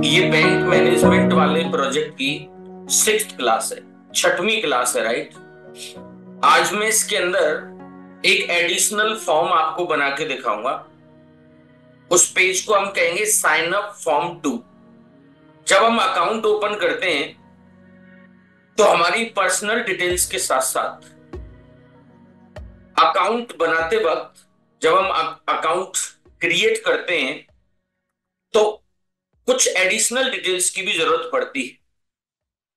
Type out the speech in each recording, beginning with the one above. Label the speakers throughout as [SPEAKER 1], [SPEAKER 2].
[SPEAKER 1] ये bank management वाले project की 6th क्लास है, 6वीं क्लास है, राइट। आज मैं इसके अंदर एक एडिशनल फॉर्म आपको बना के दिखाऊंगा। उस पेज को हम कहेंगे साइन अप फॉर्म 2। जब हम अकाउंट ओपन करते हैं तो हमारी पर्सनल डिटेल्स के साथ साथ अकाउंट बनाते वक्त जब हम अकाउंट क्रिएट करते हैं तो कुछ एडिशनल डिटेल्स की भी जरूरत पड़ती है।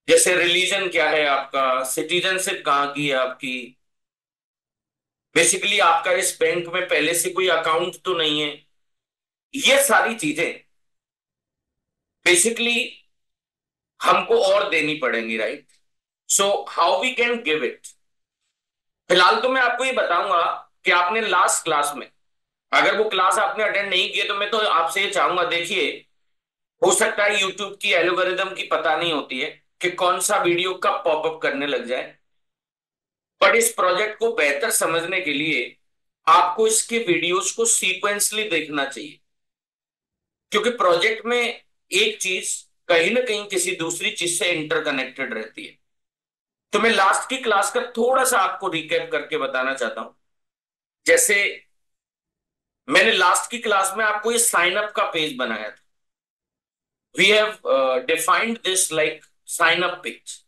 [SPEAKER 1] जैसे रिलीजन क्या है आपका, सिटीजनशिप कहाँ की है आपकी, बेसिकली आपका इस बैंक में पहले से कोई अकाउंट तो नहीं है। ये सारी चीजें बेसिकली हमको और देनी पड़ेंगी, right. So how we can give it. फिलहाल तो मैं आपको ये बताऊंगा कि आपने लास्ट क्लास में, अगर वो क्लास आपने अटेंड नहीं किए तो मैं तो आपसे ये चाहूंगा, देखिए हो सकता है यूट्यूब की एल्गोरिदम की पता नहीं होती है कि कौन सा वीडियो कब पॉपअप करने लग जाए। बट इस प्रोजेक्ट को बेहतर समझने के लिए आपको इसके वीडियोस को सीक्वेंसली देखना चाहिए, क्योंकि प्रोजेक्ट में एक चीज कहीं ना कहीं किसी दूसरी चीज से इंटरकनेक्टेड रहती है। तो मैं लास्ट की क्लास का थोड़ा सा आपको रिकैप करके बताना चाहता हूं। जैसे मैंने लास्ट की क्लास में आपको ये साइन अप का पेज बनाया था। We have defined this like sign up page.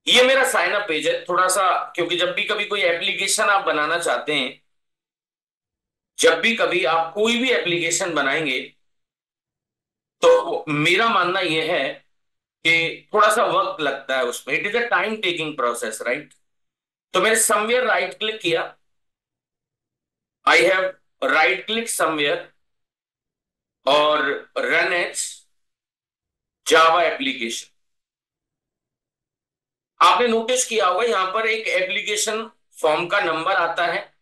[SPEAKER 1] ये मेरा साइन अप पेज है थोड़ा सा, क्योंकि जब भी कभी कोई एप्लीकेशन आप बनाना चाहते हैं, जब भी कभी आप कोई भी एप्लीकेशन बनाएंगे तो मेरा मानना यह है कि थोड़ा सा वक्त लगता है उसमें। It is a time taking process, right. तो मैंने समवेयर राइट क्लिक किया। I have right click somewhere और रन एज जावा एप्लीकेशन। आपने नोटिस किया होगा यहां पर एक एप्लीकेशन फॉर्म का नंबर आता है,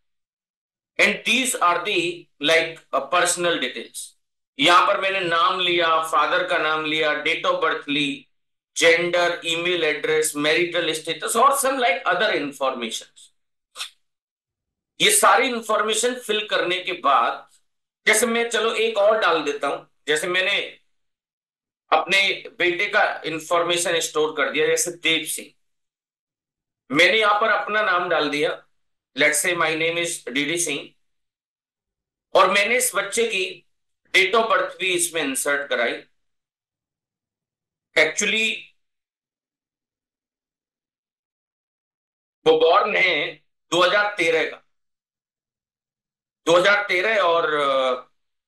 [SPEAKER 1] and these are the like personal details. यहां पर मैंने नाम लिया, फादर का नाम लिया, डेट ऑफ बर्थ ली, gender, email address, marital status और सम लाइक अदर इंफॉर्मेशन। ये सारी इंफॉर्मेशन फिल करने के बाद, जैसे मैं चलो एक और डाल देता हूं। जैसे मैंने अपने बेटे का इंफॉर्मेशन स्टोर कर दिया, जैसे देव सिंह। मैंने यहां पर अपना नाम डाल दिया, let's say my name is DD Singh. और मैंने इस बच्चे की डेट ऑफ बर्थ भी इसमें इंसर्ट कराई। एक्चुअली वो बॉर्न है 2013 का, 2013। और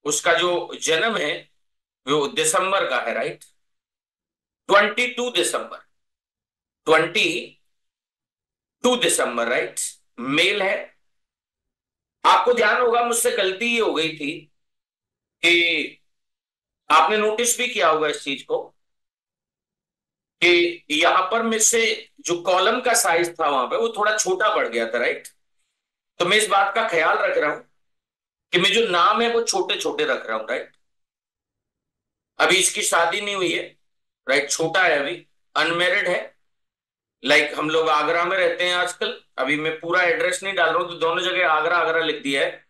[SPEAKER 1] उसका जो जन्म है वो दिसंबर का है, राइट। 22 दिसंबर, 22 दिसंबर, राइट। मेल है। आपको ध्यान होगा मुझसे गलती ये हो गई थी कि आपने नोटिस भी किया होगा इस चीज को कि यहां पर मुझसे जो कॉलम का साइज था वहां पे वो थोड़ा छोटा पड़ गया था, राइट। तो मैं इस बात का ख्याल रख रहा हूं कि मैं जो नाम है वो छोटे छोटे रख रहा हूं, राइट। अभी इसकी शादी नहीं हुई है, राइट, छोटा है अभी, अनमेरिड है। लाइक हम लोग आगरा में रहते हैं आजकल। अभी मैं पूरा एड्रेस नहीं डाल रहा हूं, तो दोनों जगह आगरा आगरा लिख दिया है।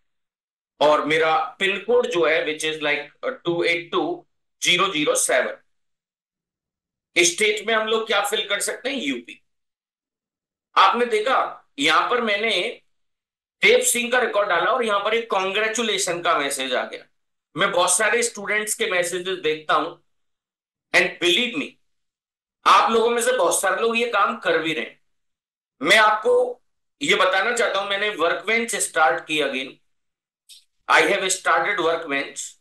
[SPEAKER 1] और मेरा पिन कोड जो है विच इज लाइक 282007। स्टेट में हम लोग क्या फिल कर सकते हैं, यूपी। आपने देखा यहां पर मैंने देव सिंह का रिकॉर्ड डाला और यहां पर एक कॉन्ग्रेचुलेशन का मैसेज आ गया। मैं बहुत सारे स्टूडेंट्स के मैसेजेस देखता हूं, एंड बिलीव मी, आप लोगों में से बहुत सारे लोग ये काम कर भी रहे हैं। मैं आपको ये बताना चाहता हूं, मैंने वर्कबेंच स्टार्ट की again. I have started workbench.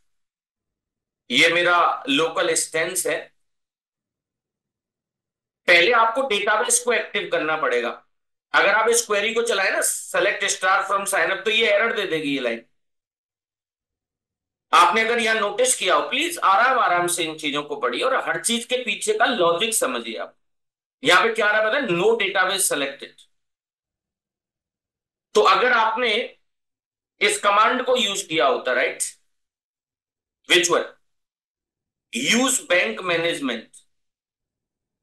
[SPEAKER 1] ये मेरा लोकल इंस्टेंस है। पहले आपको डेटाबेस को एक्टिव करना पड़ेगा। अगर आप इस क्वेरी को चलाए ना, select star from sign up, तो ये एरर दे देगी ये लाइन। आपने अगर यहां नोटिस किया हो, प्लीज आराम आराम से इन चीजों को पढ़िए और हर चीज के पीछे का लॉजिक समझिए आप। यहां पे क्या आ रहा है पता है, नो डेटाबेस सेलेक्टेड। तो अगर आपने इस कमांड को यूज किया होता, right, which one, use bank management,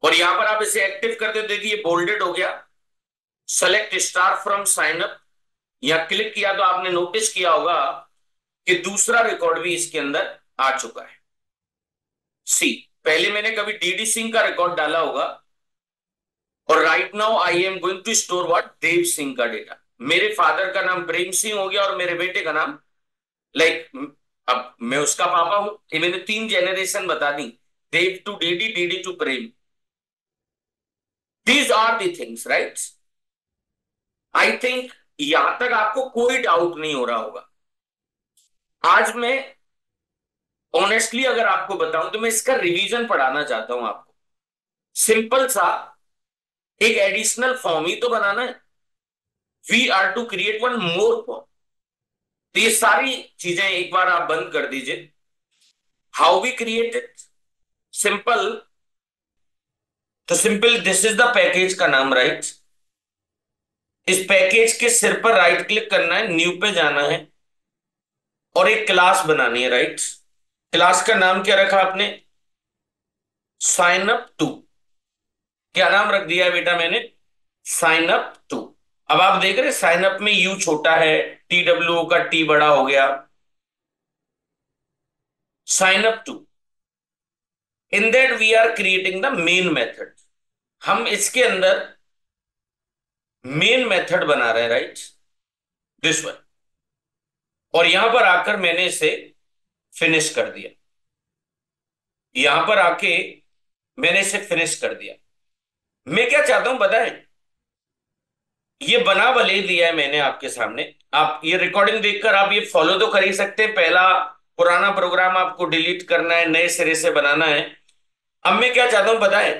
[SPEAKER 1] और यहां पर आप इसे एक्टिव करते हो, देखिए बोल्डेड हो गया, select star from sign up. या क्लिक किया तो आपने नोटिस किया होगा कि दूसरा रिकॉर्ड भी इसके अंदर आ चुका है। सी, पहले मैंने कभी डीडी सिंह का रिकॉर्ड डाला होगा, और right now I am going to store what, Dev Singh का डेटा। मेरे फादर का नाम प्रेम सिंह हो गया और मेरे बेटे का नाम, लाइक, अब मैं उसका पापा हूं, ये मैंने 3 जनरेशन बता दी, Dev to DD, DD to Prem. These are the things, right. I think यहां तक आपको कोई डाउट नहीं हो रहा होगा। आज मैं ऑनेस्टली अगर आपको बताऊं तो मैं इसका रिवीजन पढ़ाना चाहता हूं आपको। सिंपल सा एक एडिशनल फॉर्म ही तो बनाना है। We are to create one more form. तो ये सारी चीजें एक बार आप बंद कर दीजिए। How we create it, simple. तो simple, this is the package का नाम, राइट। इस पैकेज के सिर पर राइट क्लिक करना है, न्यू पे जाना है और एक क्लास बनानी है, राइट। क्लास का नाम क्या रखा आपने, साइन अप टू। क्या नाम रख दिया है बेटा मैंने, साइन अप टू। अब आप देख रहे साइन अप में यू छोटा है, टी डब्ल्यू का टी बड़ा हो गया। Sign up two, in that we are creating the main method. हम इसके अंदर मेन मेथड बना रहे हैं, राइट, दिस वन। और यहां पर आकर मैंने इसे फिनिश कर दिया। यहां पर आके मैंने इसे फिनिश कर दिया। मैं क्या चाहता हूं पता है, ये बना भले ही दिया है मैंने आपके सामने। आप ये रिकॉर्डिंग देखकर आप ये फॉलो तो कर ही सकते हैं। पहला पुराना प्रोग्राम आपको डिलीट करना है, नए सिरे से बनाना है। अब मैं क्या चाहता हूं पता है,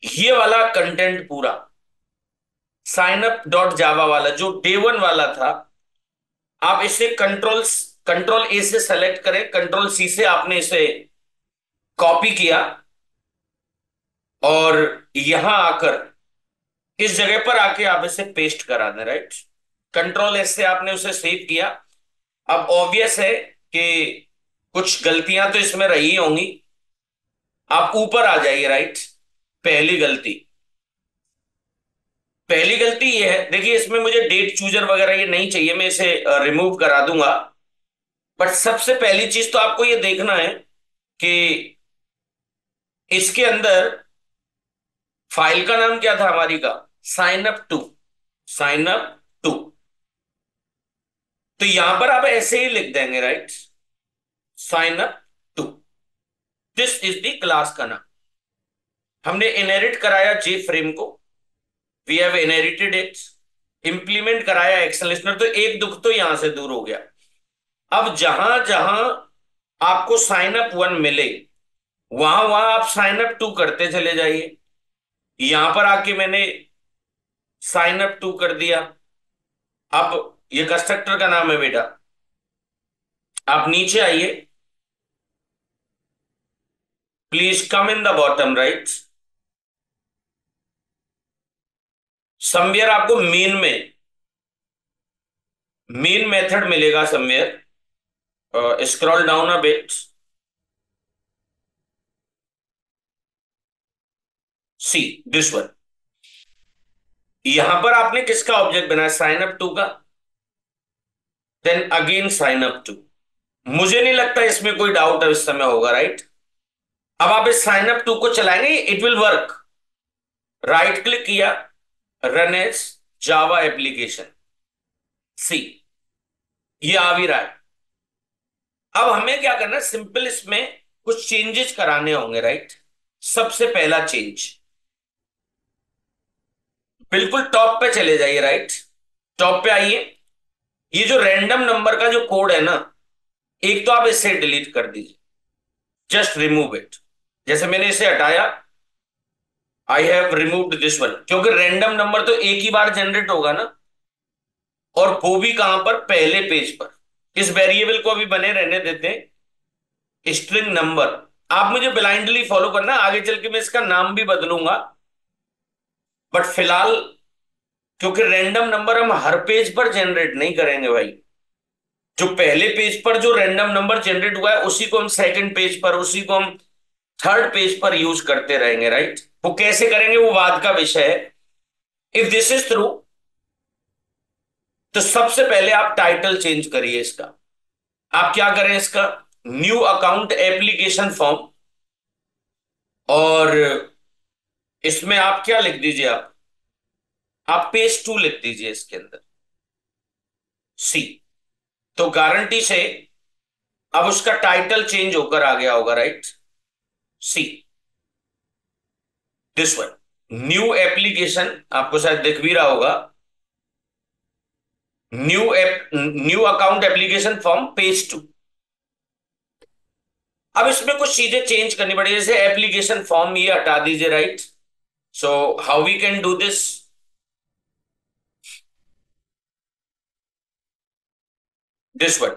[SPEAKER 1] ये वाला कंटेंट पूरा साइन अप डॉट जावा वाला जो डे वन वाला था, आप इसे कंट्रोल ए से सेलेक्ट करें, कंट्रोल सी से आपने इसे कॉपी किया और यहां आकर इस जगह पर आके आप इसे पेस्ट करा दें, राइट। कंट्रोल एस से आपने उसे सेव किया। अब ऑब्वियस है कि कुछ गलतियां तो इसमें रही होंगी। आप ऊपर आ जाइए, राइट। पहली गलती, पहली गलती ये है, देखिए इसमें मुझे डेट चूजर वगैरह ये नहीं चाहिए, मैं इसे रिमूव करा दूंगा। बट सबसे पहली चीज तो आपको ये देखना है कि इसके अंदर फाइल का नाम क्या था हमारी का, sign up two, sign up two. तो यहां पर आप ऐसे ही लिख देंगे, right, sign up two. This is the class का नाम। हमने इनहेरिट कराया जे फ्रेम को, we have inherited it. Implement कराया एक्शन लिस्टनर, तो एक दुख तो यहां से दूर हो गया। अब जहां जहां आपको साइन अप वन मिले, वहां वहां आप साइन अप टू करते चले जाइए। यहां पर आके मैंने साइन अप टू कर दिया। अब ये कंस्ट्रक्टर का नाम है बेटा। आप नीचे आइए, please come in the bottom, right. Somewhere आपको मेन मेथड मिलेगा somewhere. Scroll down a bit, see this one. यहां पर आपने किसका ऑब्जेक्ट बनाया, साइन अप टू का। Then again sign up two. मुझे नहीं लगता इसमें कोई डाउट है इस समय होगा, राइट। अब आप इस साइन अप टू को चलाएंगे, it will work. Right click किया, रन एज जावा एप्लीकेशन, सी, ये आ भी रहा है। अब हमें क्या करना है, सिंपल इसमें कुछ चेंजेस कराने होंगे, राइट। सबसे पहला चेंज, बिल्कुल टॉप पे चले जाइए, राइट। टॉप पे आइए। ये जो रैंडम नंबर का जो कोड है ना, एक तो आप इसे डिलीट कर दीजिए, जस्ट रिमूव इट। जैसे मैंने इसे हटाया, I have removed this one, क्योंकि रैंडम नंबर तो एक ही बार जनरेट होगा ना, और वो भी कहां पर, पहले पेज पर। इस वेरिएबल को अभी बने रहने देते हैं, स्ट्रिंग नंबर। आप मुझे ब्लाइंडली फॉलो करना, आगे चल के मैं इसका नाम भी बदलूंगा। बट फिलहाल, क्योंकि रैंडम नंबर हम हर पेज पर जनरेट नहीं करेंगे भाई। जो पहले पेज पर जो रैंडम नंबर जनरेट हुआ है, उसी को हम सेकंड पेज पर, उसी को हम थर्ड पेज पर यूज करते रहेंगे, राइट। वो कैसे करेंगे वो बाद का विषय है। इफ दिस इज ट्रू, तो सबसे पहले आप टाइटल चेंज करिए इसका। आप क्या करें इसका, न्यू अकाउंट एप्लीकेशन फॉर्म, और इसमें आप क्या लिख दीजिए, आप पेज 2 लिख दीजिए इसके अंदर, सी। तो गारंटी से अब उसका टाइटल चेंज होकर आ गया होगा, right. C this one, new application, आपको शायद दिख भी रहा होगा, new account application form page 2। अब इसमें कुछ चीजें चेंज करनी पड़ेगी, जैसे एप्लीकेशन फॉर्म ये हटा दीजिए, right. So how we can do this, this one,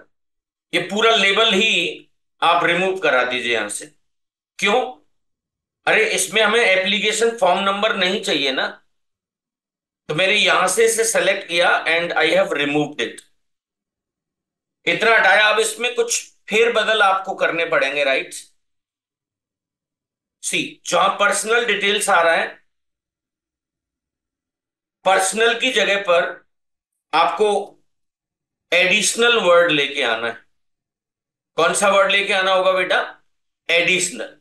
[SPEAKER 1] ये पूरा लेबल ही आप रिमूव करा दीजिए यहां से। क्यों? अरे इसमें हमें एप्लीकेशन फॉर्म नंबर नहीं चाहिए ना, तो मैंने यहां से इसे सेलेक्ट किया and I have removed it. इतना हटाया, अब इसमें कुछ फेर बदल आपको करने पड़ेंगे, राइट। सी, जहां पर्सनल डिटेल्स आ रहा है, पर्सनल की जगह पर आपको एडिशनल वर्ड लेके आना है। कौन सा वर्ड लेके आना होगा बेटा? एडिशनल।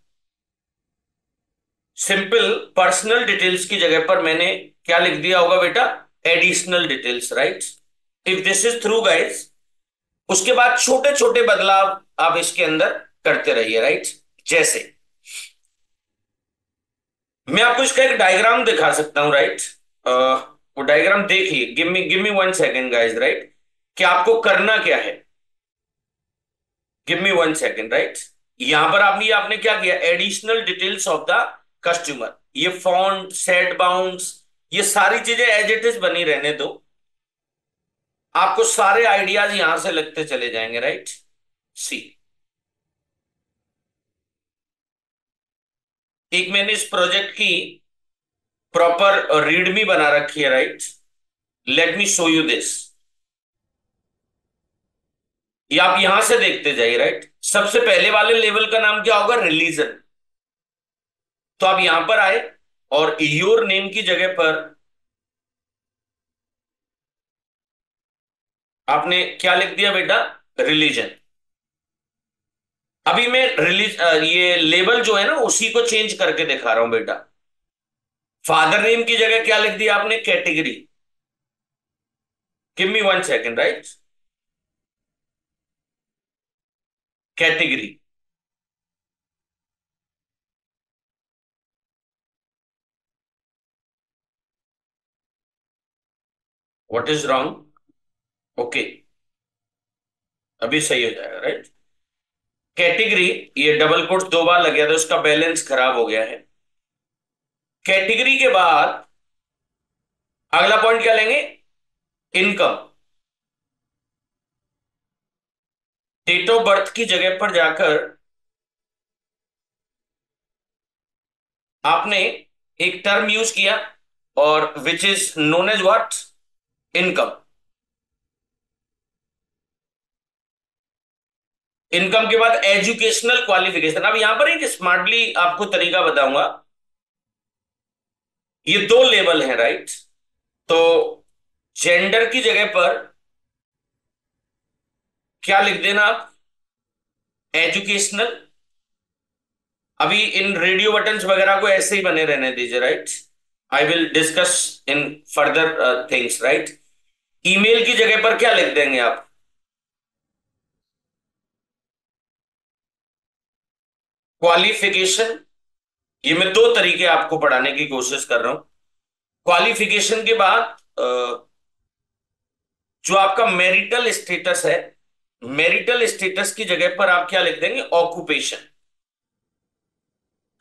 [SPEAKER 1] सिंपल पर्सनल डिटेल्स की जगह पर मैंने क्या लिख दिया होगा बेटा? Additional details, right. If this is through guys, उसके बाद छोटे छोटे बदलाव आप इसके अंदर करते रहिए, राइट। जैसे मैं आपको इसका एक डायग्राम दिखा सकता हूं, राइट। वो डायग्राम देखिए, give me 1 second guys, right, कि आपको करना क्या है। Give me 1 second, right. यहां पर आपने क्या किया, additional details of the customer, ये फॉन्ट, सेट बाउंड्स, ये सारी चीजें एज इट इज बनी रहने दो। आपको सारे आइडियाज यहां से लगते चले जाएंगे, राइट। सी, एक मैंने इस प्रोजेक्ट की प्रॉपर रीडमी बना रखी है, right. Let me show you this. ये आप यहां से देखते जाइए, राइट। सबसे पहले वाले लेवल का नाम क्या होगा? रिलीजन। तो आप यहां पर आए और योर नेम की जगह पर आपने क्या लिख दिया बेटा? रिलीजन। अभी मैं ये लेबल जो है ना, उसी को चेंज करके दिखा रहा हूं बेटा। फादर नेम की जगह क्या लिख दिया आपने? Category. Give me 1 second, right. Category. What is wrong? Okay, अभी सही हो जाएगा, राइट। कैटेगरी, ये डबल कोट 2 बार लग गया था, उसका बैलेंस खराब हो गया है। कैटेगरी के बाद अगला पॉइंट क्या लेंगे? इनकम। डेट ऑफ बर्थ की जगह पर जाकर आपने एक टर्म यूज किया, और which is known as what? Income. Income के बाद एजुकेशनल क्वालिफिकेशन। अब यहां पर एक स्मार्टली आपको तरीका बताऊंगा। ये 2 लेवल हैं, राइट। तो जेंडर की जगह पर क्या लिख देना आप? एजुकेशनल। अभी इन रेडियो बटन्स वगैरह को ऐसे ही बने रहने दीजिए, right. I will discuss in further things, right. Email की जगह पर क्या लिख देंगे आप? क्वालिफिकेशन। ये मैं 2 तरीके आपको पढ़ाने की कोशिश कर रहा हूं। क्वालिफिकेशन के बाद जो आपका मैरिटल स्टेटस है, मैरिटल स्टेटस की जगह पर आप क्या लिख देंगे? ऑक्यूपेशन।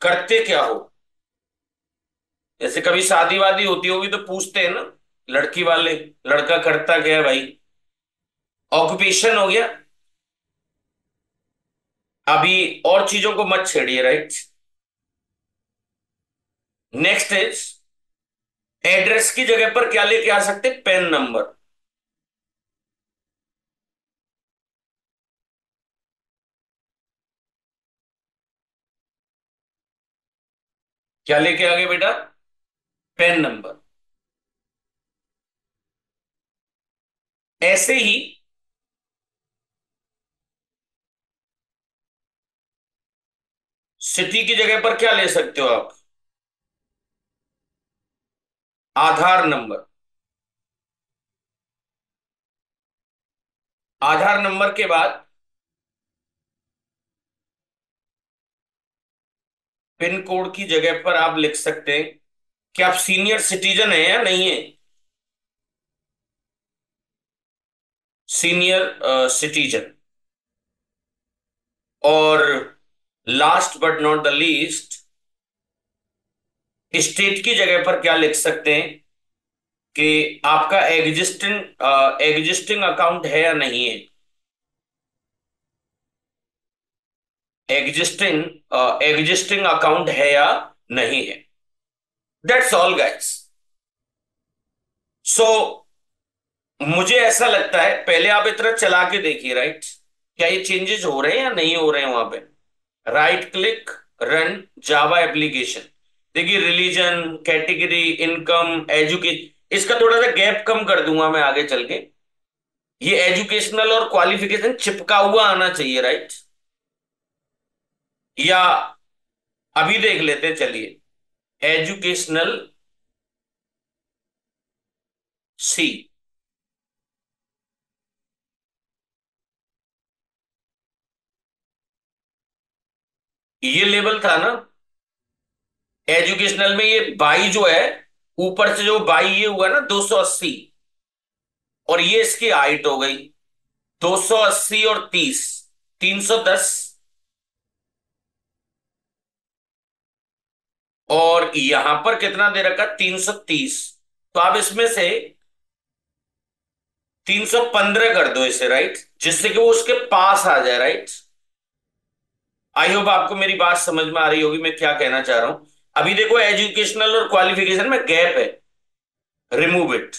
[SPEAKER 1] करते क्या हो? जैसे कभी शादी वादी होती होगी तो पूछते हैं ना लड़की वाले, लड़का करता क्या है भाई? ऑक्यूपेशन हो गया। अभी और चीजों को मत छेड़िए, राइट। नेक्स्ट इज एड्रेस की जगह पर क्या लेके आ सकते? PAN number. क्या लेके आ गए बेटा? PAN number. ऐसे ही सिटी की जगह पर क्या ले सकते हो आप? आधार नंबर। आधार नंबर के बाद पिन कोड की जगह पर आप लिख सकते हैं कि आप सीनियर सिटीजन हैं या नहीं है। Senior citizen. और last but not the least, state की जगह पर क्या लिख सकते हैं कि आपका एग्जिस्टिंग अकाउंट है या नहीं है। एग्जिस्टिंग एग्जिस्टिंग अकाउंट है या नहीं है। That's all guys. सो मुझे ऐसा लगता है पहले आप इतना चला के देखिए, राइट? क्या ये चेंजेस हो रहे हैं या नहीं हो रहे हैं वहां पे? Right click, run Java application. देखिए, रिलीजन, कैटेगरी, इनकम, एजुकेशन, इसका थोड़ा सा गैप कम कर दूंगा मैं आगे चल के। ये एजुकेशनल और क्वालिफिकेशन चिपका हुआ आना चाहिए, राइट? या अभी देख लेते हैं, चलिए। एजुकेशनल सी, ये लेवल था ना। एजुकेशनल में ये बाई जो है, ऊपर से जो बाई ये हुआ ना 280, और ये इसकी हाइट हो गई 280 और 30, 310। और यहां पर कितना दे रखा? 330। तो आप इसमें से 315 कर दो इसे, राइट, जिससे कि वो उसके पास आ जाए, राइट। आई होप आपको मेरी बात समझ में आ रही होगी मैं क्या कहना चाह रहा हूं। अभी देखो, एजुकेशनल और क्वालिफिकेशन में गैप है, रिमूव इट।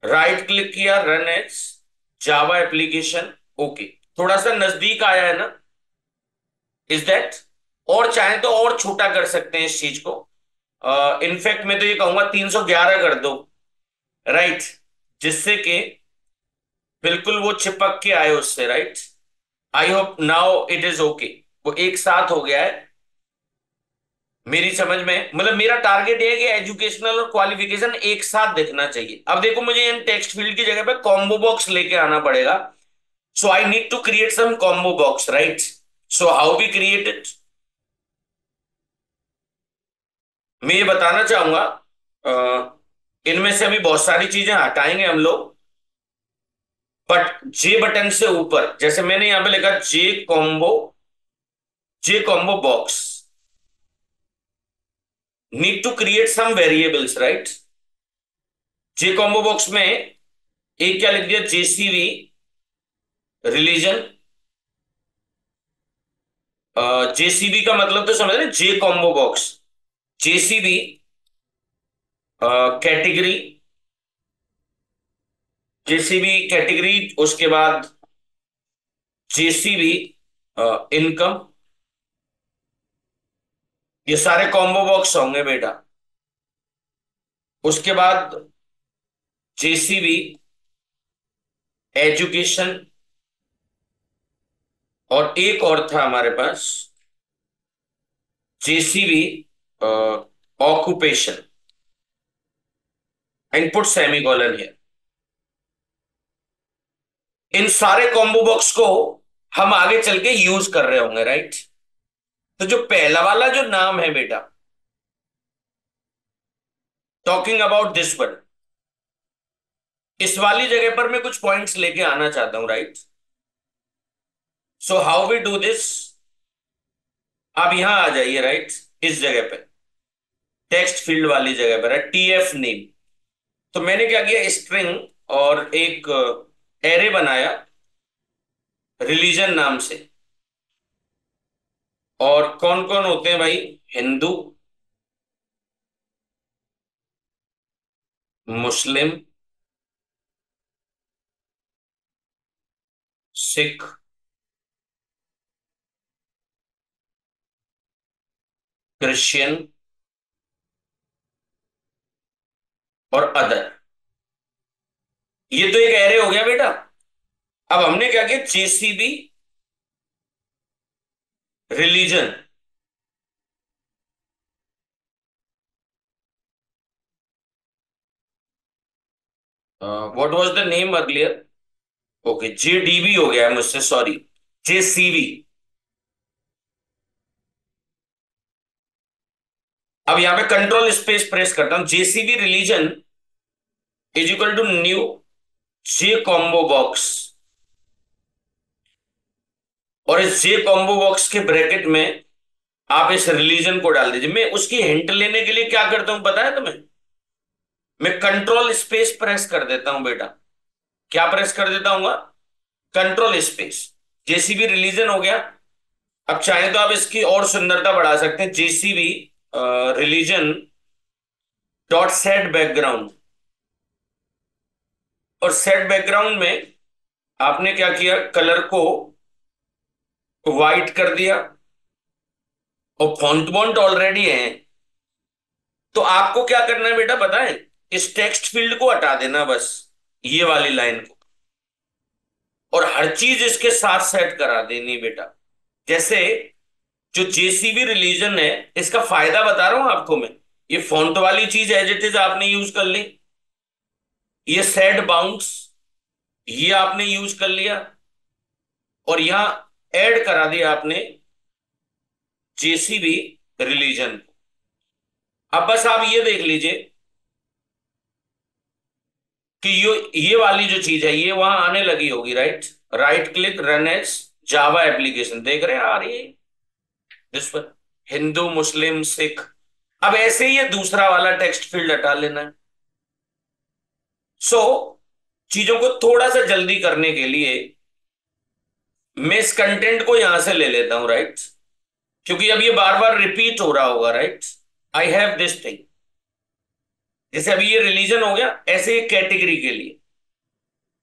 [SPEAKER 1] राइट क्लिक किया, run as Java application, okay. थोड़ा सा नजदीक आया है ना? Is that? और चाहे तो और छोटा कर सकते हैं इस चीज को। इनफैक्ट मैं तो ये कहूंगा 311 कर दो, राइट, जिससे कि बिल्कुल वो चिपक के आए उससे, right. I hope now it is okay. वो एक साथ हो गया है मेरी समझ में। मतलब मेरा टारगेट ये है कि एजुकेशनल और क्वालिफिकेशन एक साथ दिखना चाहिए। अब देखो, मुझे इन टेक्स्ट फील्ड की जगह पे कॉम्बो बॉक्स लेके आना पड़ेगा। So I need to create some combo box, right? So how we create it? मैं ये बताना चाहूंगा, इनमें से अभी बहुत सारी चीजें हटाएंगे हम लोग, बट जे बटन से ऊपर जैसे मैंने यहां पे लिखा J combo box, need to create some variables, right. J combo box में एक क्या लिख दिया? JCV religion. जेसीबी का मतलब तो समझ रहे, J combo box. JCB category, JCB category, उसके बाद जेसीबी इनकम। ये सारे कॉम्बो बॉक्स होंगे बेटा। उसके बाद जेसीबी एजुकेशन, और एक और था हमारे पास, जेसीबी ऑक्यूपेशन। इनपुट सेमीकोलन है। इन सारे कॉम्बो बॉक्स को हम आगे चल के यूज कर रहे होंगे, राइट। तो जो पहला वाला जो नाम है बेटा, टॉकिंग अबाउट दिस वन, इस वाली जगह पर मैं कुछ पॉइंट्स लेके आना चाहता हूं, right. So how we do this? आप यहां आ जाइए, राइट, इस जगह पे, टेक्स्ट फील्ड वाली जगह पर है टीएफ नेम। तो मैंने क्या किया, स्ट्रिंग और एक एरे बनाया रिलीजन नाम से। और कौन कौन होते हैं भाई? हिंदू, मुस्लिम, सिख, क्रिश्चियन और अदर। ये तो एक एरे हो गया बेटा। अब हमने क्या किया, JCB religion, what was the name earlier? Okay, JDB हो गया है मुझसे, सॉरी, जेसीबी। अब यहां पे कंट्रोल स्पेस प्रेस करता हूं, JCB religion is equal to new J combo box, और इस जे कॉम्बो बॉक्स के ब्रैकेट में आप इस रिलीजन को डाल दीजिए। मैं उसकी हिंट लेने के लिए क्या करता हूं पता है तुम्हें? मैं कंट्रोल स्पेस प्रेस कर देता हूं बेटा। क्या प्रेस कर देता हूँ? Control space. जेसीबी रिलीजन हो गया। अब चाहे तो आप इसकी और सुंदरता बढ़ा सकते हैं, JCB religion dot set background. और सेट बैकग्राउंड में आपने क्या किया, कलर को व्हाइट कर दिया, और फॉन्ट बॉन्ट ऑलरेडी है। तो आपको क्या करना है बेटा पता है? इस टेक्स्ट फील्ड को हटा देना बस, ये वाली लाइन को, और हर चीज इसके साथ सेट करा देनी बेटा। जैसे जो जेसीबी रिलीजन है, इसका फायदा बता रहा हूं आपको मैं। ये फॉन्ट वाली चीज एज इट इज आपने यूज कर ली, ये सेट बाउंस ये आपने यूज कर लिया, और यहां ऐड करा दिया आपने जेसीबी रिलीजन। अब बस आप ये देख लीजिए कि ये वाली जो चीज है ये वहां आने लगी होगी, right? Right click, run as Java application, देख रहे हैं आ रही है जिस पर हिंदू मुस्लिम सिख। अब ऐसे ही ये दूसरा वाला टेक्स्ट फील्ड हटा लेना है। सो चीजों को थोड़ा सा जल्दी करने के लिए मैं इस कंटेंट को यहां से ले लेता हूं, राइट? क्योंकि अब ये बार बार रिपीट हो रहा होगा, right? I have this thing. जैसे अभी ये रिलीजन हो गया, ऐसे एक कैटेगरी के लिए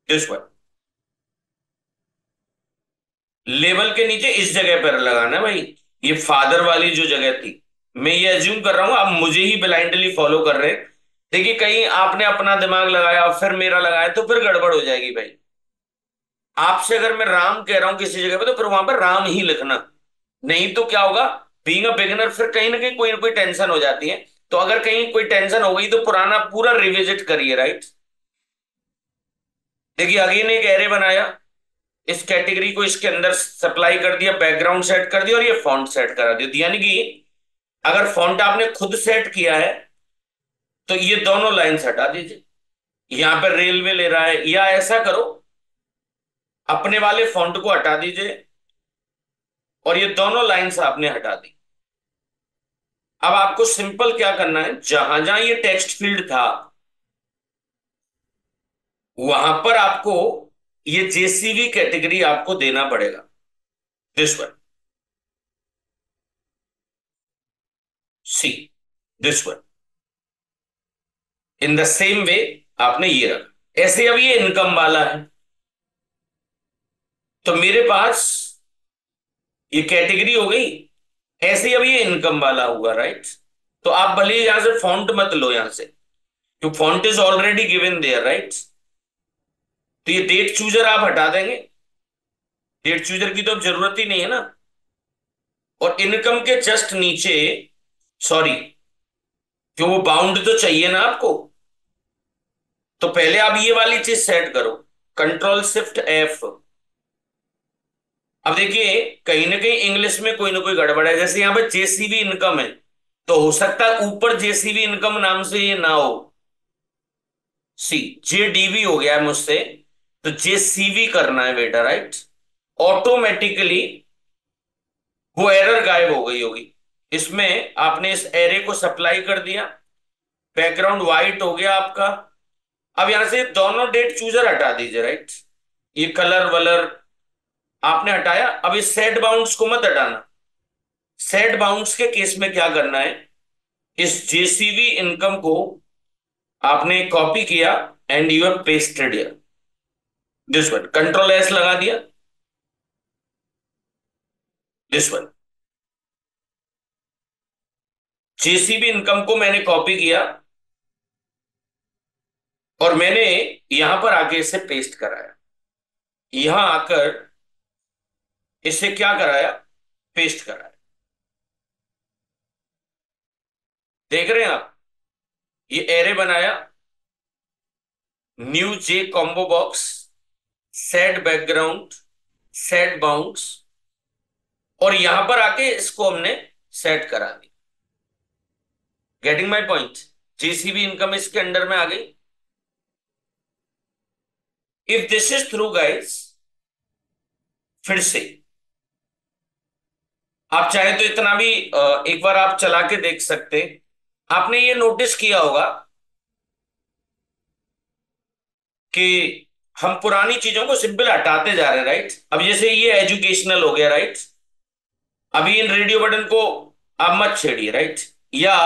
[SPEAKER 1] दिस वन। लेबल के नीचे इस जगह पर लगाना है भाई, ये फादर वाली जो जगह थी। मैं ये अज्यूम कर रहा हूं आप मुझे ही ब्लाइंडली फॉलो कर रहे हैं। देखिए कहीं आपने अपना दिमाग लगाया फिर मेरा लगाया तो फिर गड़बड़ हो जाएगी भाई। आपसे अगर मैं राम कह रहा हूं किसी जगह पे तो फिर वहां पर राम ही लिखना, नहीं तो क्या होगा, बीइंग अ बिगिनर फिर कहीं ना कहीं कोई ना कोई टेंशन हो जाती है। तो अगर कहीं कोई टेंशन हो गई तो पुराना पूरा रिविजिट करिए, राइट? देखिए अगेन एक एरे बनाया, इस कैटेगरी को इसके अंदर सप्लाई कर दिया, बैकग्राउंड सेट कर दिया, और ये फॉन्ट सेट करा दिया। यानी कि अगर फॉन्ट आपने खुद सेट किया है तो ये दोनों लाइंस हटा दीजिए। यहां पर रेलवे ले रहा है, या ऐसा करो अपने वाले फॉन्ट को हटा दीजिए और ये दोनों लाइंस आपने हटा दी। अब आपको सिंपल क्या करना है, जहां जहां ये टेक्स्ट फील्ड था वहां पर आपको ये जेसीबी कैटेगरी आपको देना पड़ेगा, this one, see, this one. In the same way आपने ये रखा। ऐसे अब ये इनकम वाला है, तो मेरे पास ये कैटेगरी हो गई। ऐसे ही अब ये इनकम वाला हुआ, राइट? तो आप भले यहां से फॉन्ट मत लो यहां से, क्योंकि font is already given there, right? तो ये डेट चूजर आप हटा देंगे, डेट चूजर की तो अब जरूरत ही नहीं है ना। और इनकम के जस्ट नीचे, सॉरी, क्यों वो बाउंड तो चाहिए ना आपको, तो पहले आप ये वाली चीज सेट करो, कंट्रोल शिफ्ट एफ। अब देखिए कहीं ना कहीं इंग्लिश में कोई ना कोई गड़बड़ है, जैसे यहां पे जेसीबी इनकम है, तो हो सकता है ऊपर जेसीबी इनकम नाम से ये ना हो, सी, जेडीबी हो गया है मुझसे, तो जेसीबी करना है बेटा, राइट? ऑटोमेटिकली वो एरर गायब हो गई होगी। इसमें आपने इस एरे को सप्लाई कर दिया, बैकग्राउंड व्हाइट हो गया आपका। अब यहां से दोनों डेट चूजर हटा दीजिए, राइट? ये कलर वलर आपने हटाया। अब इस सेट बाउंड्स को मत हटाना। सेट बाउंड्स के केस में क्या करना है, इस जेसीबी इनकम को आपने कॉपी किया and you have pasted here, this one, control S लगा दिया, दिस वन। जेसीबी इनकम को मैंने कॉपी किया और मैंने यहां पर आके इसे पेस्ट कराया, यहां आकर इसे क्या कराया, पेस्ट कराया। देख रहे हैं आप, ये एरे बनाया, new J combo box, set background, set bounds, और यहां पर आके इसको हमने सेट करा दी। Getting my point? JCB income इसके अंडर में आ गई। If this is through guys, फिर से आप चाहे तो इतना भी एक बार आप चला के देख सकते हैं। आपने ये नोटिस किया होगा कि हम पुरानी चीजों को सिंपल हटाते जा रहे हैं, राइट? अब जैसे ये एजुकेशनल हो गया, राइट? अभी इन रेडियो बटन को आप मत छेड़िए, राइट? या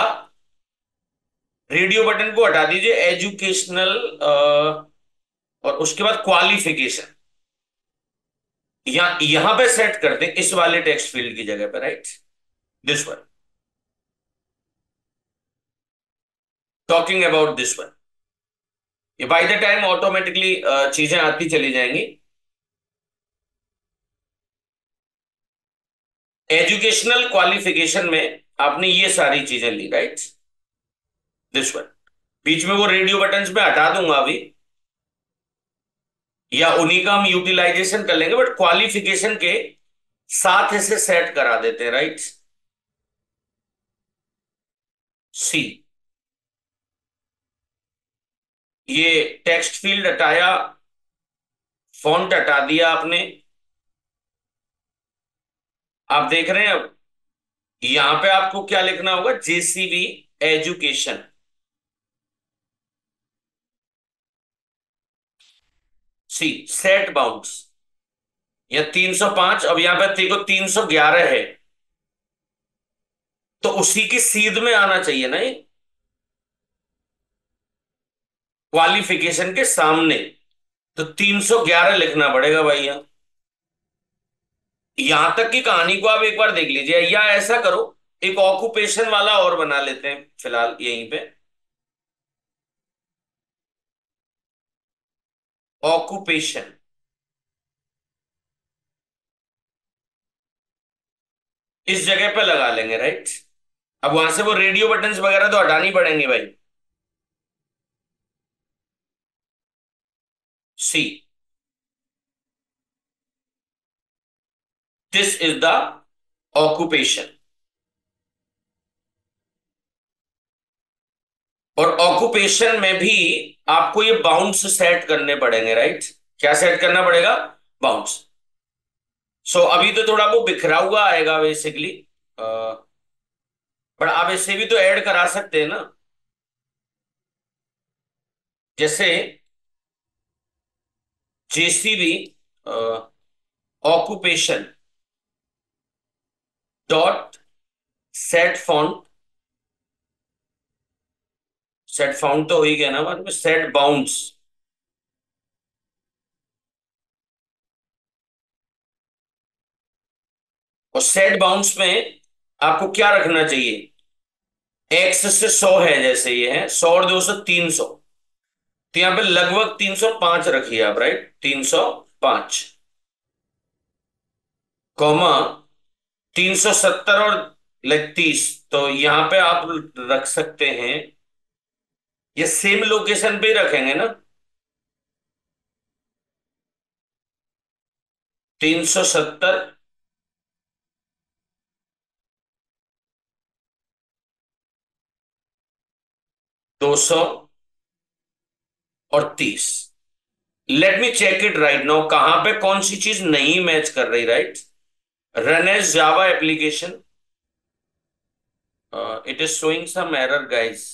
[SPEAKER 1] रेडियो बटन को हटा दीजिए, एजुकेशनल, और उसके बाद क्वालिफिकेशन यहां पे सेट कर दें इस वाले टेक्स्ट फील्ड की जगह पे, right? This one, talking about this one. ये बाय द टाइम ऑटोमेटिकली चीजें आती चली जाएंगी। एजुकेशनल क्वालिफिकेशन में आपने ये सारी चीजें ली, राइट? This one. बीच में वो रेडियो बटन्स में हटा दूंगा अभी, या उन्हीं का हम यूटिलाइजेशन कर लेंगे, बट क्वालिफिकेशन के साथ इसे सेट करा देते हैं, राइट? सी, ये टेक्स्ट फील्ड हटाया, फॉन्ट हटा दिया आपने। आप देख रहे हैं अब यहां पे आपको क्या लिखना होगा? JCB education. See, set bounds, या 305। अब यहां पे देखो 311 है, तो उसी की सीध में आना चाहिए ना ये, क्वालिफिकेशन के सामने। तो 311 लिखना पड़ेगा भाई यहाँ। यहां तक की कहानी को आप एक बार देख लीजिए, या ऐसा करो, एक ऑक्यूपेशन वाला और बना लेते हैं फिलहाल यहीं पे। ऑक्यूपेशन इस जगह पे लगा लेंगे, राइट? अब वहां से वो रेडियो बटन्स वगैरह तो हटानी पड़ेंगे भाई। सी, दिस इज द ऑक्यूपेशन। और ऑक्यूपेशन में भी आपको ये बाउंड्स सेट करने पड़ेंगे, राइट? क्या सेट करना पड़ेगा? बाउंड्स। सो अभी तो थोड़ा वो बिखरा हुआ आएगा बेसिकली, पर आप इससे भी तो ऐड करा सकते हैं ना। जैसे JCB occupation dot set font, set found तो हो ही गया ना बाद में, सेट बाउंड्स। और सेट बाउंड्स में आपको क्या रखना चाहिए? एक्स से 100 है, जैसे ये है 100 और 200 300, तो यहां पे लगभग 305 रखिए आप, राइट? 305, कॉमा 370 और 30, तो यहां पे आप रख सकते हैं, ये सेम लोकेशन पे ही रखेंगे ना? 370, 200 और 30। Let me check it right now, कहां पे कौन सी चीज नहीं मैच कर रही, right? Run as Java application, it is showing some error guys.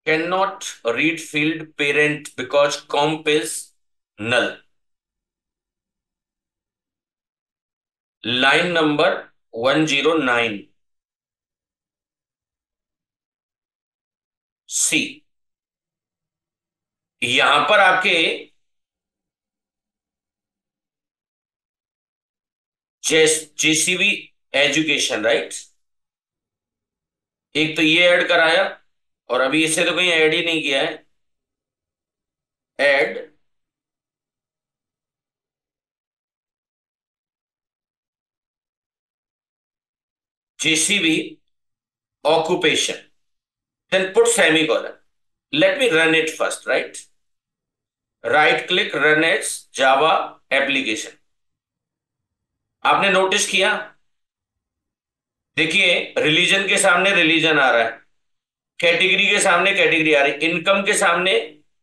[SPEAKER 1] Can not read field parent because comp is null. Line number 109, see. यहां पर आके जेसीबी एजुकेशन, राइट? एक तो ये ऐड कराया, और अभी इसे तो कहीं ऐड ही नहीं किया है। Add JCB occupation, then put semicolon. Let me run it first, right? Right click, run as Java application. आपने नोटिस किया? देखिए, रिलीजन के सामने रिलीजन आ रहा है, कैटेगरी के सामने कैटेगरी आ रही है, इनकम के सामने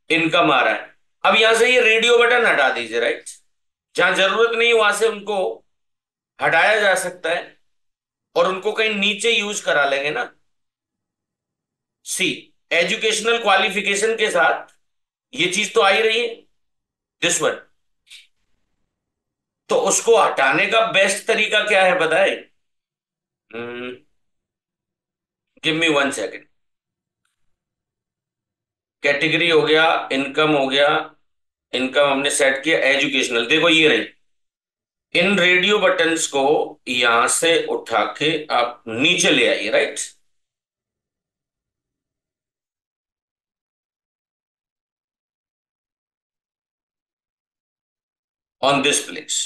[SPEAKER 1] इनकम आ रहा है। अब यहां से ये रेडियो बटन हटा दीजिए, राइट? जहां जरूरत नहीं वहां से उनको हटाया जा सकता है और उनको कहीं नीचे यूज करा लेंगे ना। सी, एजुकेशनल क्वालिफिकेशन के साथ ये चीज तो आ ही रही है, दिस वन। तो उसको हटाने का बेस्ट तरीका क्या है पता है? Give me 1 second. कैटेगरी हो गया, इनकम हो गया, इनकम हमने सेट किया, एजुकेशनल देखो ये रही। इन रेडियो बटन्स को यहां से उठा के आप नीचे ले आइए, राइट? On this place.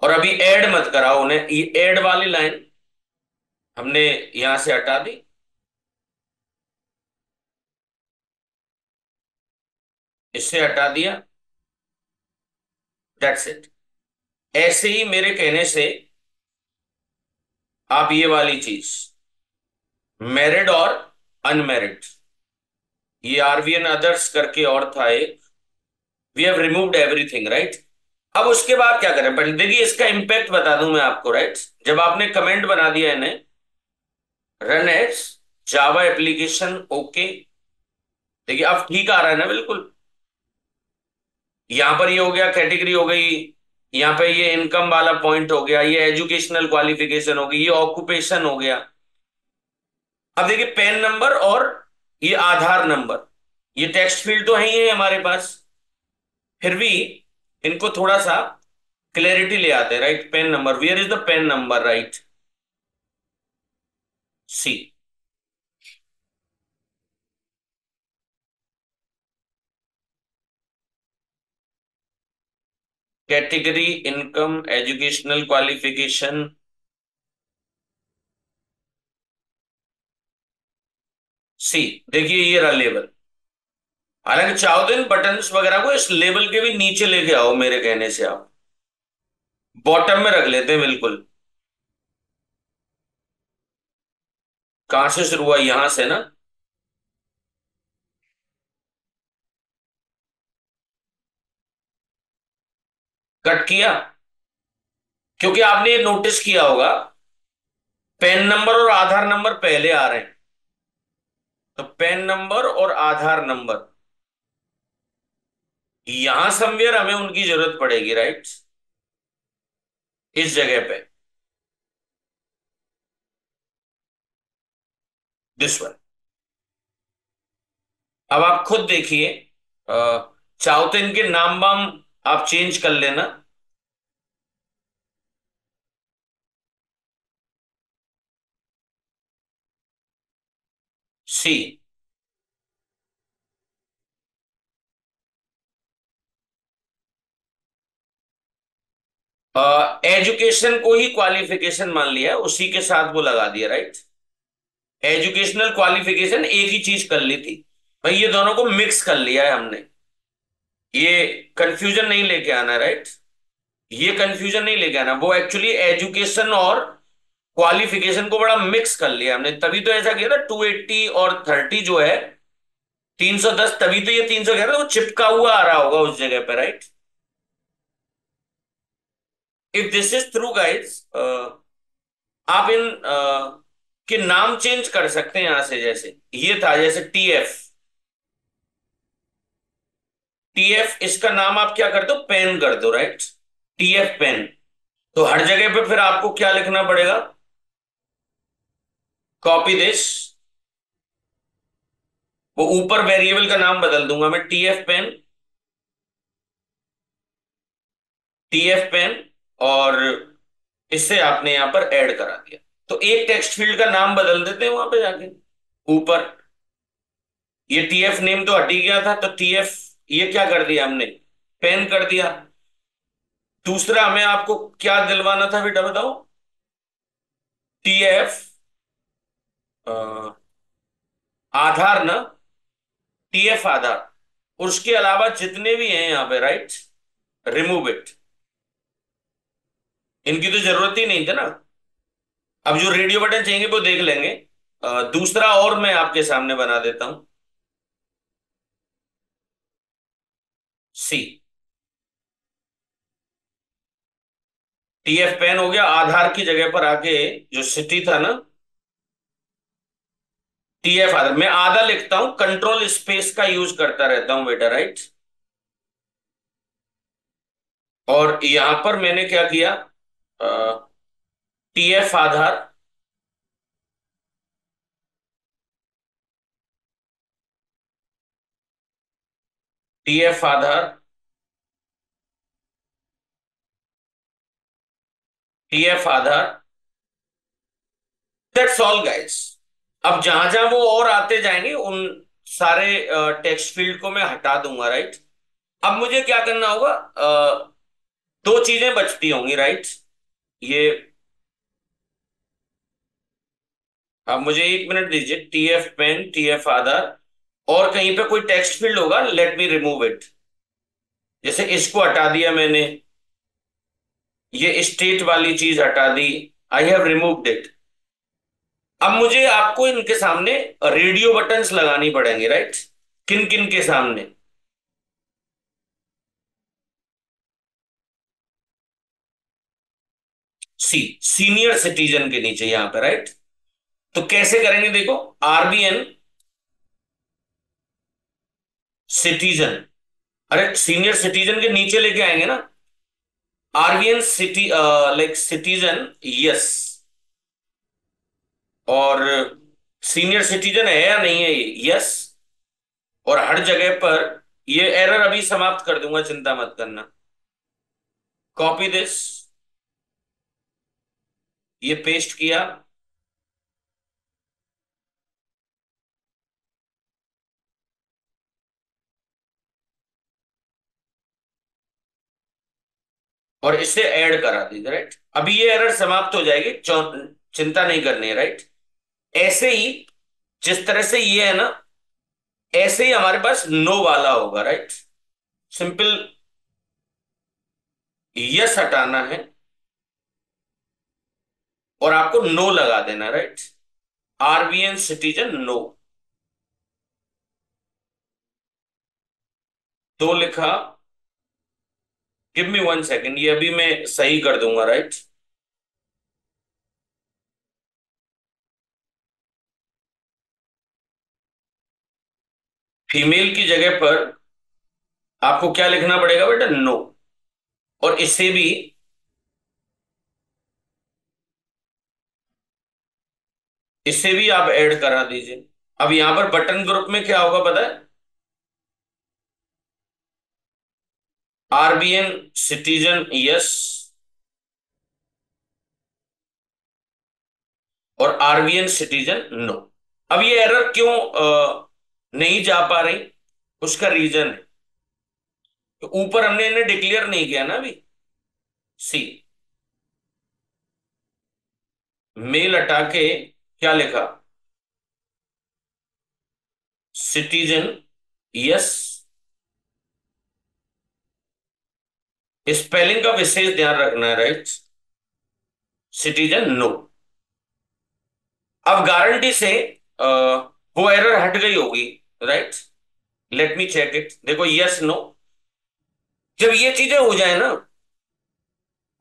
[SPEAKER 1] और अभी ऐड मत कराओ उन्हें, ये ऐड वाली लाइन हमने यहां से हटा दी। इससे हटा दिया, दैट्स इट। ऐसे ही मेरे कहने से आप ये वाली चीज, मैरिड और अनमैरिड, ये आरवीएन अदर्स करके और था एक, we have removed everything, right? अब उसके बाद क्या करें? पहले देखिए इसका इंपैक्ट बता दूं मैं आपको, राइट? जब आपने कमेंट बना दिया इन्हें, run as Java application, okay, देखिए अब ठीक आ रहा है ना बिल्कुल। यहां पर ये हो गया, कैटेगरी हो गई, यहाँ पे ये इनकम वाला पॉइंट हो गया, ये एजुकेशनल क्वालिफिकेशन हो गई, ये ऑक्यूपेशन हो गया। अब देखिए पैन नंबर और ये आधार नंबर, ये टेक्स्ट फील्ड तो है ही है हमारे पास, फिर भी इनको थोड़ा सा क्लैरिटी ले आते हैं, right? Pen number, where is the pen number, right? See, category, income, educational qualification, see. देखिए ये रहा लेवल। हालांकि चाहो तो इन बटन्स वगैरह को इस लेवल के भी नीचे लेके आओ, मेरे कहने से आप बॉटम में रख लेते हैं बिल्कुल। कहां से शुरू हुआ? यहां से ना। कट किया, क्योंकि आपने ये नोटिस किया होगा, पैन नंबर और आधार नंबर पहले आ रहे हैं, तो पैन नंबर और आधार नंबर यहां समवेयर हमें उनकी जरूरत पड़ेगी, राइट? इस जगह पे, दिस वन। अब आप खुद देखिए, चाहो तो इनके नाम वाम आप चेंज कर लेना। सी, एजुकेशन को ही क्वालिफिकेशन मान लिया, उसी के साथ वो लगा दिया, राइट? एजुकेशनल क्वालिफिकेशन एक ही चीज कर ली थी भाई, ये दोनों को मिक्स कर लिया है हमने। ये कंफ्यूजन नहीं लेके आना, राइट? ये कंफ्यूजन नहीं लेके आना, वो एक्चुअली एजुकेशन और क्वालिफिकेशन को बड़ा मिक्स कर लिया हमने, तभी तो ऐसा किया था। 280 और 30 जो है 310, तभी तो ये 300 कह रहा था, वो चिपका हुआ आ रहा होगा उस जगह पे, right? If this is through guys, आप इन के नाम चेंज कर सकते हैं यहां से। जैसे ये था, जैसे TF, TF इसका नाम आप क्या कर दो? पेन कर दो, राइट? TF pen. तो हर जगह पे फिर आपको क्या लिखना पड़ेगा? कॉपी दिस, वो ऊपर वेरिएबल का नाम बदल दूंगा मैं, TF पेन, TF पेन, और इससे आपने यहां पर ऐड करा दिया। तो एक टेक्स्ट फील्ड का नाम बदल देते हैं वहां पे जाके ऊपर। ये TF नेम तो हट ही गया था, तो TF ये क्या कर दिया हमने? पेन कर दिया। दूसरा हमें आपको क्या दिलवाना था बेटा, बताओ? टीएफ आधार ना, टीएफ आधार, उसके अलावा जितने भी हैं यहाँ पे, राइट, रिमूव इट। इनकी तो जरूरत ही नहीं थी ना। अब जो रेडियो बटन चाहिए वो देख लेंगे। दूसरा और मैं आपके सामने बना देता हूं। सी, टीएफ पेन हो गया, आधार की जगह पर आके जो सिटी था ना, टीएफ आधार, मैं आधा लिखता हूं, कंट्रोल स्पेस का यूज करता रहता हूं बेटा, राइट। और यहां पर मैंने क्या किया, TF Aadhaar, TF Aadhaar, TF Aadhaar, that's all guys. अब जहां जहां वो और आते जाएंगे उन सारे टेक्स्ट फील्ड को मैं हटा दूंगा, राइट। अब मुझे क्या करना होगा, दो चीजें बचती होंगी, राइट। ये, अब मुझे 1 मिनट दीजिए, टीएफ पेन, टीएफ आधार, और कहीं पे कोई टेक्स्ट फील्ड होगा, लेट मी रिमूव इट। जैसे इसको हटा दिया मैंने, ये स्टेट वाली चीज हटा दी, आई हैव रिमूव्ड इट। अब मुझे आपको इनके सामने रेडियो बटन्स लगानी पड़ेंगे, राइट। किन किन के सामने, सी, सीनियर सिटीजन के नीचे यहां पे, राइट। तो कैसे करेंगे देखो, आरबीएन सिटीजन, अरे सीनियर सिटीजन के नीचे लेके आएंगे ना, RBN city, like citizen, yes. और सीनियर सिटीजन है या नहीं है ये, यस। और हर जगह पर ये एरर अभी समाप्त कर दूंगा, चिंता मत करना। कॉपी दिस, ये पेस्ट किया, और इसे ऐड करा दीजिए, राइट। अभी ये एरर समाप्त हो जाएगी, चिंता नहीं करनी है, राइट। ऐसे ही, जिस तरह से ये है ना, ऐसे ही हमारे पास नो वाला होगा, राइट। सिंपल, यस हटाना है और आपको नो लगा देना, राइट। आरबीएन सिटीजन नो, दो लिखा, गिव मी 1 सेकेंड, ये अभी मैं सही कर दूंगा, राइट। फीमेल की जगह पर आपको क्या लिखना पड़ेगा बेटा, नो। और इसे भी आप ऐड करा दीजिए। अब यहां पर बटन ग्रुप में क्या होगा पता है, आरबीएन सिटीजन यस, और आरबीएन सिटीजन नो। अब ये एरर क्यों नहीं जा पा रही, उसका रीजन है, तो ऊपर हमने इन्हें डिक्लेयर नहीं किया ना अभी। सी, मेल हटा के क्या लिखा, सिटीजन यस, स्पेलिंग का विशेष ध्यान रखना है, राइट। Citizen no. अब गारंटी से अ, वो एरर हट गई होगी, right. Let me check it, देखो यस नो। जब ये चीजें हो जाए ना,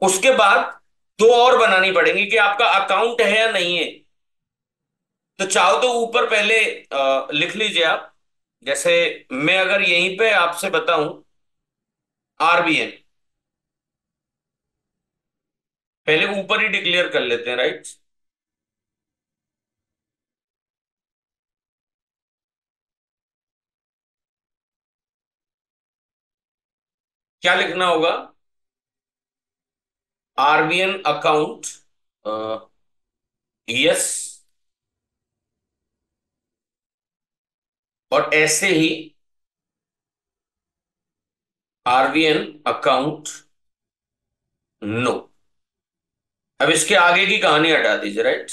[SPEAKER 1] उसके बाद दो और बनानी पड़ेंगी कि आपका अकाउंट है या नहीं है। तो चाहो तो ऊपर पहले लिख लीजिए आप, जैसे मैं अगर यहीं पे आपसे बताऊं, आरबीएन, पहले ऊपर ही डिक्लेयर कर लेते हैं, राइट। क्या लिखना होगा, आरबीएन अकाउंट यस, और ऐसे ही आरबीएन अकाउंट नो। अब इसके आगे की कहानी हटा दीजिए, राइट।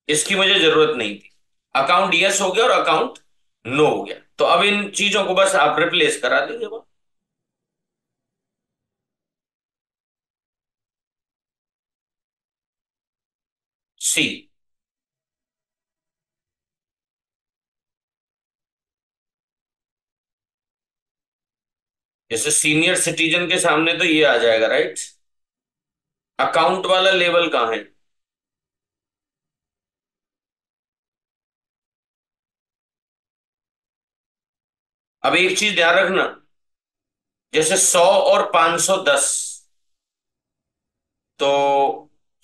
[SPEAKER 1] इसकी मुझे जरूरत नहीं थी। अकाउंट यस हो गया और अकाउंट नो हो गया, तो अब इन चीजों को बस आप रिप्लेस करा दीजिए। सी। जैसे सीनियर सिटीजन के सामने तो ये आ जाएगा, राइट। अकाउंट वाला लेवल कहाँ है? अब एक चीज ध्यान रखना, जैसे 100 और 510, तो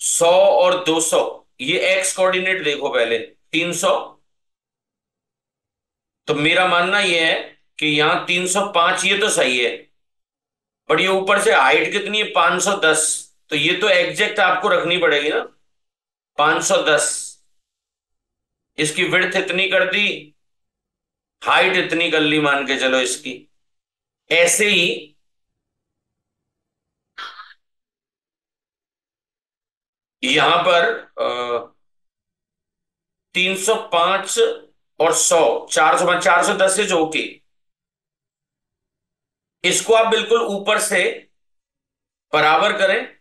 [SPEAKER 1] 100 और 200, ये एक्स कोऑर्डिनेट देखो पहले, 300। तो मेरा मानना ये है कि यहाँ 305 ये तो सही है, बट ये ऊपर से हाइट कितनी है? 510। तो ये तो एग्जैक्ट आपको रखनी पड़ेगी ना, 510। इसकी विड्थ इतनी कर दी, हाइट इतनी कर ली, मान के चलो इसकी। ऐसे ही यहां पर 305 और 100, 405, 410 इज ओके। इसको आप बिल्कुल ऊपर से बराबर करें,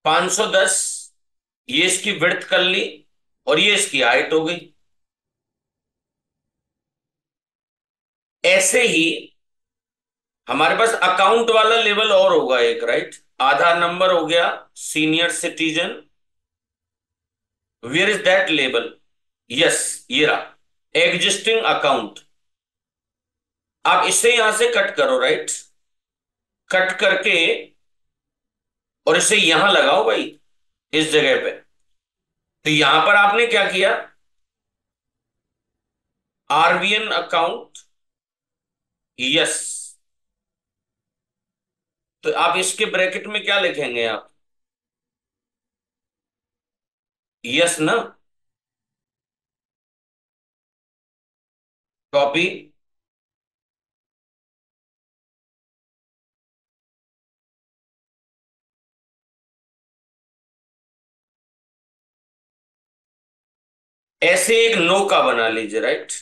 [SPEAKER 1] 510, ये इसकी विड्थ कर ली और ये इसकी हाइट हो गई। ऐसे ही हमारे पास अकाउंट वाला लेवल और होगा एक, राइट। आधार नंबर हो गया, senior citizen, where is that लेवल? यस, ये रहा एग्जिस्टिंग अकाउंट। आप इसे यहां से कट करो, राइट। कट करके और इसे यहां लगाओ भाई, इस जगह पे। तो यहां पर आपने क्या किया? RBN account yes. तो आप इसके ब्रैकेट में क्या लिखेंगे आप? यस ना। कॉपी। ऐसे एक नो का बना लीजिए, राइट।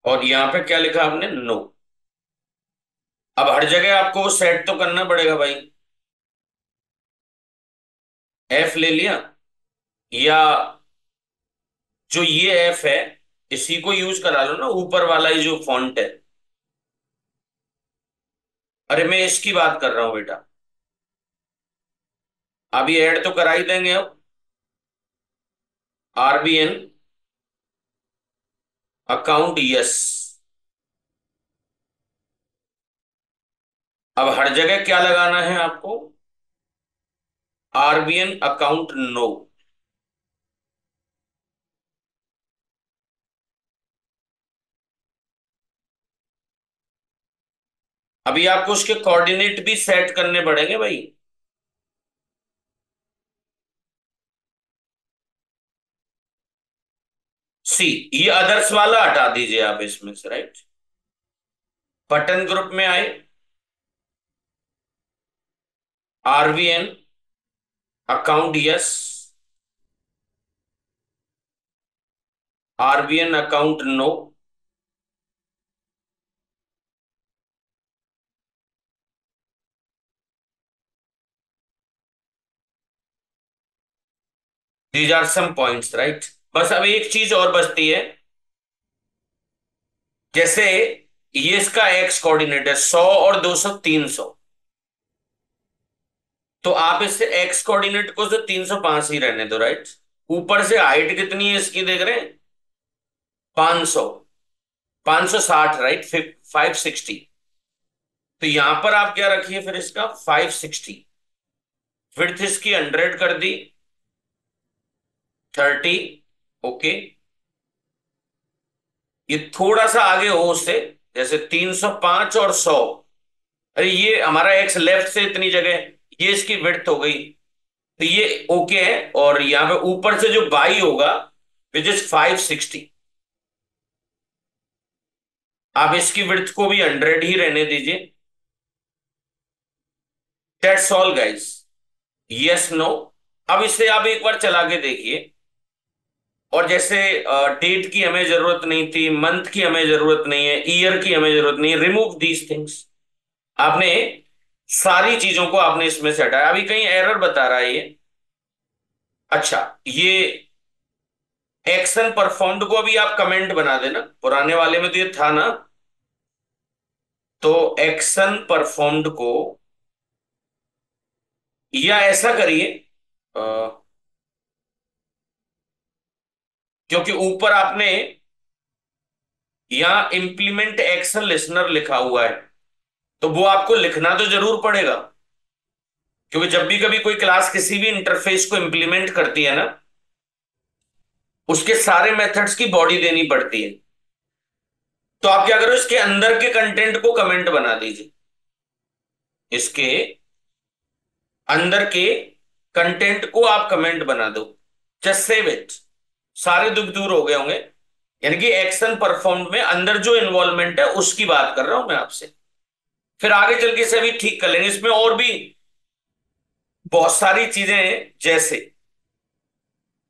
[SPEAKER 1] और यहां पे क्या लिखा आपने? नो। अब हर जगह आपको वो सेट तो करना पड़ेगा भाई। एफ ले लिया, या जो ये एफ है इसी को यूज करा लो ना, ऊपर वाला ही जो फॉन्ट है। अरे मैं इसकी बात कर रहा हूं बेटा। अब ये ऐड तो करा ही देंगे अब। RBN account yes. अब हर जगह क्या लगाना है आपको? RBN account no. अभी आपको उसके कोऑर्डिनेट भी सेट करने पड़ेंगे भाई। सी, ये अदर्स वाला हटा दीजिए आप इसमें से, राइट। बटन ग्रुप में आए, RBN account yes, RBN account no. These are some points, right. बस अब एक चीज और बचती है। जैसे ये इसका एक्स कोऑर्डिनेट है 100 और 200, 300। तो आप इससे एक्स कोऑर्डिनेट को तो 305 ही रहने दो, राइट। ऊपर से हाइट कितनी है इसकी देख रहे हैं? 500, 560, राइट। 560। तो यहां पर आप क्या रखिए फिर इसका? 560। विड्थ इसकी 100 कर दी, 30। ओके। ये थोड़ा सा आगे हो उससे, जैसे 305 और 100। अरे ये हमारा एक्स लेफ्ट से इतनी जगह, ये इसकी विड्थ हो गई, तो ये ओके है। और यहाँ पे ऊपर से जो बाई होगा, विच इज 560, आप इसकी विड्थ को भी 100 ही रहने दीजिए। That's all guys. Yes no. अब इसे आप एक बार चला के देखिए, और जैसे डेट की हमें जरूरत नहीं थी, मंथ की हमें जरूरत नहीं है, ईयर की हमें जरूरत नहीं है, रिमूव दीज थिंग्स। आपने सारी चीजों को आपने इसमें से हटाया। अभी कहीं एरर बता रहा है ये। अच्छा, ये एक्शन परफॉर्म्ड को अभी आप कमेंट बना देना, पुराने वाले में तो ये था ना। तो एक्शन परफॉर्म्ड को, या ऐसा करिए, अ, क्योंकि ऊपर आपने यहाँ इम्प्लीमेंट एक्शन लिसनर लिखा हुआ है, तो वो आपको लिखना तो जरूर पड़ेगा, क्योंकि जब भी कभी कोई क्लास किसी भी इंटरफेस को इंप्लीमेंट करती है ना, उसके सारे मेथड्स की बॉडी देनी पड़ती है। तो आप क्या करो, इसके अंदर के कंटेंट को कमेंट बना दीजिए। इसके अंदर के कंटेंट को आप कमेंट बना दो। Just save it. सारे दुख दूर हो गए होंगे। यानी कि एक्शन परफॉर्म में अंदर जो इन्वॉल्वमेंट है उसकी बात कर रहा हूं मैं आपसे। फिर आगे चल के इसे भी ठीक कर लेंगे। इसमें और भी बहुत सारी चीजें हैं, जैसे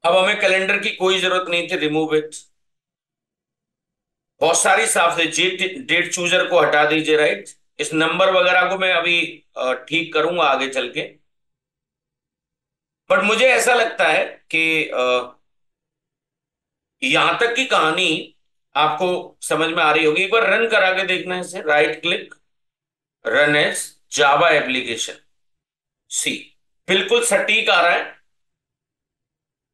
[SPEAKER 1] अब हमें कैलेंडर की कोई जरूरत नहीं थी, रिमूव इट। बहुत सारी साफ से डेट डेट चूजर को हटा दीजिए, राइट। इस नंबर वगैरह को मैं अभी ठीक करूंगा आगे चल के। बट मुझे ऐसा लगता है कि यहां तक की कहानी आपको समझ में आ रही होगी। एक बार रन करा के देखना है इसे, right click, run as Java application, see, बिल्कुल सटीक आ रहा है।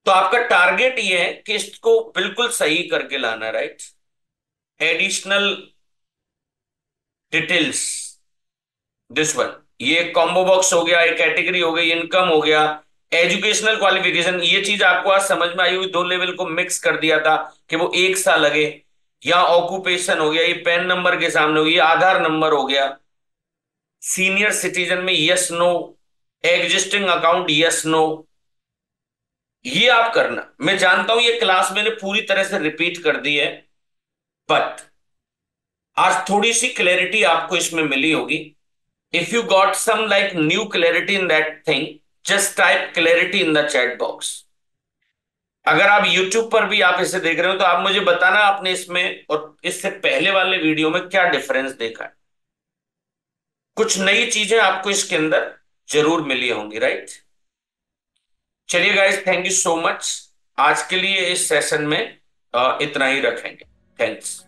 [SPEAKER 1] तो आपका टारगेट ये है कि इसको बिल्कुल सही करके लाना, right. Additional details, this one, ये कॉम्बो बॉक्स हो गया, एक कैटेगरी हो गई, इनकम हो गया, एजुकेशनल क्वालिफिकेशन। ये चीज आपको आज समझ में आई हुई, दो लेवल को मिक्स कर दिया था कि वो एक सा लगे। या ऑक्यूपेशन हो गया, ये पैन नंबर के सामने हो गया, ये आधार नंबर हो गया। सीनियर सिटीजन में yes no, existing account yes no. ये आप करना। मैं जानता हूं ये क्लास मैंने पूरी तरह से रिपीट कर दी है, बट आज थोड़ी सी क्लैरिटी आपको इसमें मिली होगी। If you got some like new clarity in that thing, just type clarity in the chat box. अगर आप YouTube पर भी आप इसे देख रहे हो तो आप मुझे बताना आपने इसमें और इससे पहले वाले वीडियो में क्या डिफरेंस देखा है। कुछ नई चीजें आपको इसके अंदर जरूर मिली होंगी, राइट। चलिए guys, thank you so much. आज के लिए इस सेशन में इतना ही रखेंगे। थैंक्स।